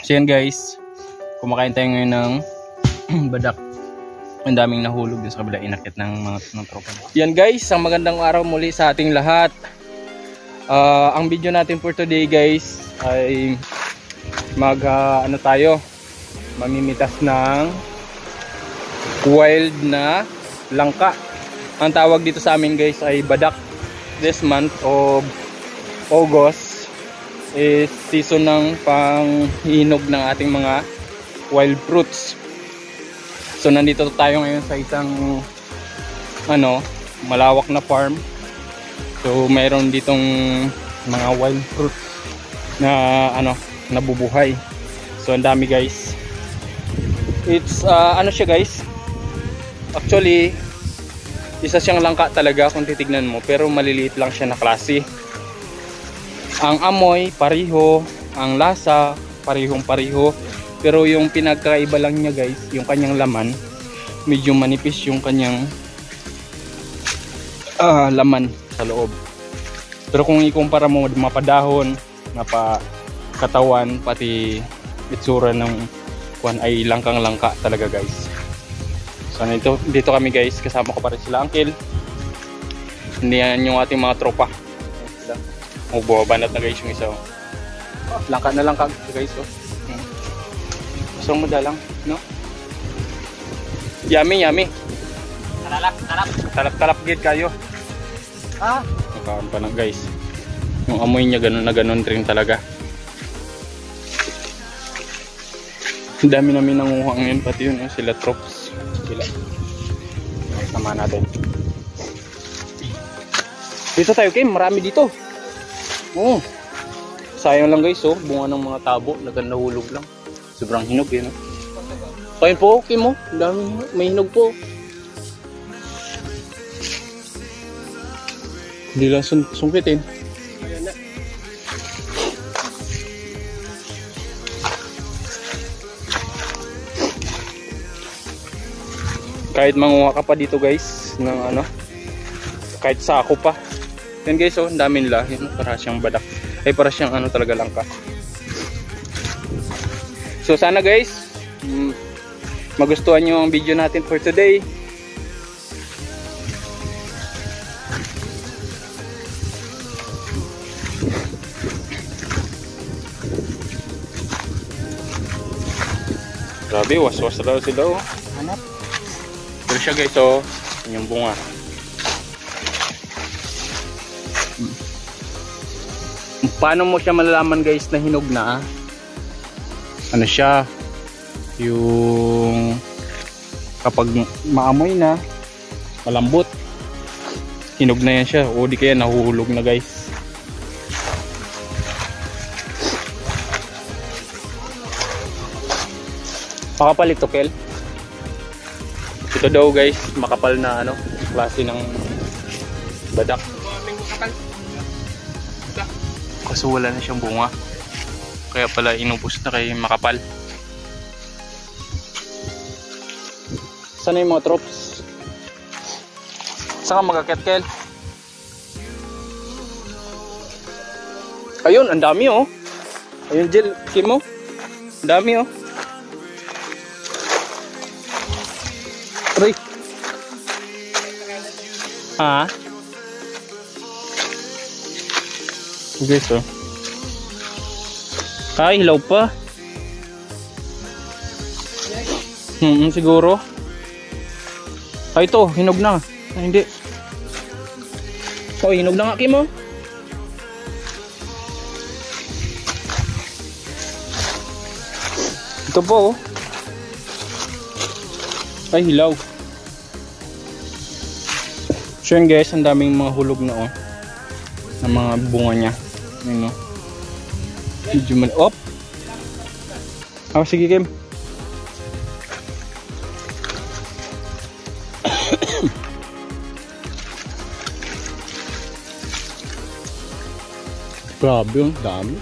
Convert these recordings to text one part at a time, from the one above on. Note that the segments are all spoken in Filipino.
So yan guys, kumakain tayo ngayon ng badak. Ang daming nahulog din sa kabila, inakit ng mga tropa. Yan guys, ang magandang araw muli sa ating lahat. Ang video natin for today guys ay mamimitas ng wild na langka. Ang tawag dito sa amin guys ay badak. This month of August is season ng panghinog ng ating mga wild fruits. So nandito tayo ngayon sa isang malawak na farm. So mayroon ditong mga wild fruits na nabubuhay. So ang dami guys. It's siya guys. Actually isa siyang langka talaga kung titignan mo, pero maliliit lang siya na klase. Ang amoy pareho, ang lasa parehong-pareho, pero yung pinagkaiba lang niya guys, yung kanyang laman, medyo manipis yung kanyang laman sa loob. Pero kung ikumpara mo mapadahon, napakatawan, pati itsura ng kuwan ay langkang-langka talaga guys. So dito kami guys, kasama ko pa rin sila uncle. Hindi yan yung ating mga tropa. Buwabanat na guys yung isa. Langka na langka guys. Gusto mo dalang, no? Yummy, yummy. Talap gid kayo. Nakaon pa na guys. Yung amoy niya ganun na ganun rin talaga. Ang dami namin nanguha ngayon, pati yun sila trops. Sila. Sama natin. Dito tayo Kim, marami dito. Sayang lang guys, bunga ng mga tabo, nahulog lang. Sobrang hinog eh, no? Kain po, Kim, ang dami, may hinog po. Hindi lang sungkitin. Ayan na. Kahit manguha ka pa dito guys ng kahit sako pa. Yan guys, ang dami nila, yun, para siyang badak. Ay para siyang talaga langka. So sana guys magustuhan nyo ang video natin for today. Grabe, waswas daw sila hanap. Pero siya guys, yung bunga. Paano mo siya malalaman guys na hinog na? Siya yung kapag maamoy na, malambot, hinog na yan siya, o di kaya nahuhulog na guys. Makapal ito Kel. Ito daw guys, makapal na klase ng badak. Kaso wala na siyang bunga, kaya pala inubos na kay makapal. Sana yung mga trops? Saan ka magkaketkel? Ayun, ang dami ayun Jill, Kim ang dami Aray. Guys ay hilaw pa. Siguro. Ito, hinog na. Hindi. Hinog na nga Kim Ito po ay hilaw. So yun guys, ang daming mga hulog na ng mga bunga niya. Ayun medyo sige Kim. Grabe yung dami.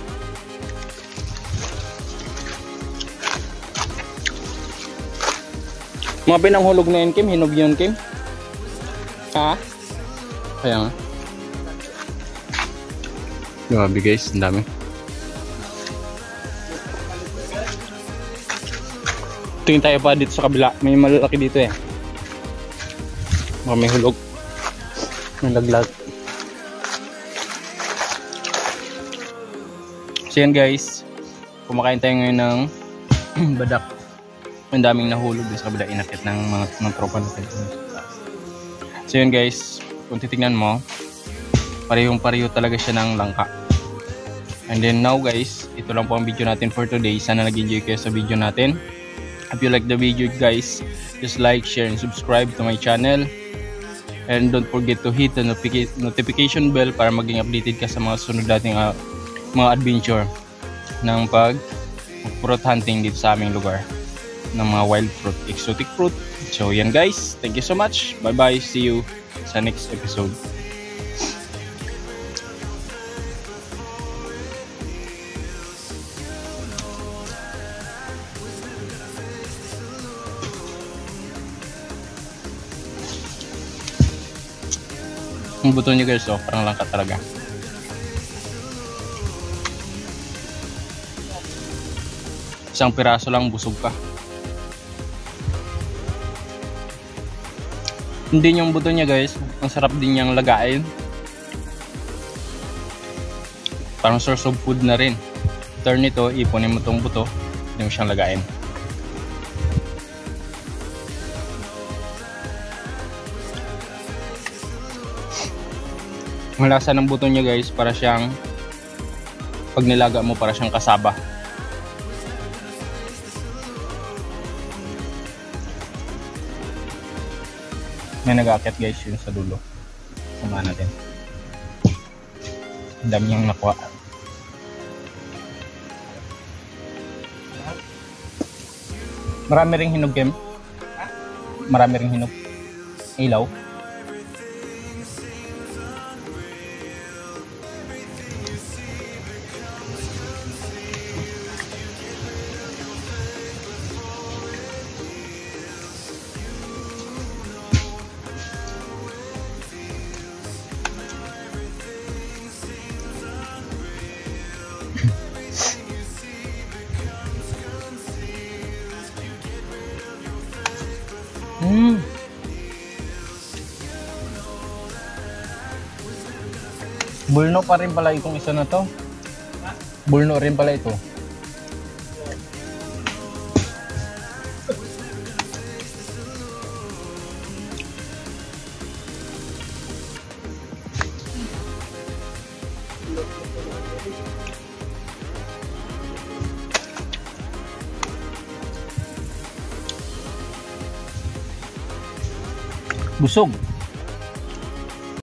Mga pinanghulog na yun Kim, hinog yun Kim. Kaya nga. Grabe guys, ang dami. Tingin tayo pa dito sa kabila. May malalaki dito eh. Baka may hulog. May laglag. So yan guys. Kumakain tayo ngayon ng badak. Ang daming nahulog din sa kabila. Inakit ng tropa natin. So yan guys. Kung titignan mo, parehong-pareho talaga siya ng langka. And then now guys, ito lang po ang video natin for today. Sana nag-enjoy kayo sa video natin. If you like the video guys, just like, share, and subscribe to my channel. And don't forget to hit the notification bell para maging updated ka sa mga sunod nating mga adventure ng fruit hunting dito sa aming lugar ng mga wild fruit, exotic fruit. So yan guys, thank you so much. Bye bye, see you sa next episode. Ang buto niya guys, oh, parang langka talaga. Isang piraso lang, busog ka. Hindi yung buto niya guys, ang sarap din niyang lagain. Parang source of food na rin. Turn nito, ipunin mo tong buto, hindi mo siyang lagain. Ang lasa ng buto niya guys, para siyang, pag nilaga mo, para siyang kasaba. May nag-aakyat guys yun sa dulo. Samahan natin. Ang dami niyang nakuha. Marami ring hinog, Kem. Marami ring hinog. Ilaw. Bulno pa rin pala itong isa na to. Bulno rin pala ito. Busog.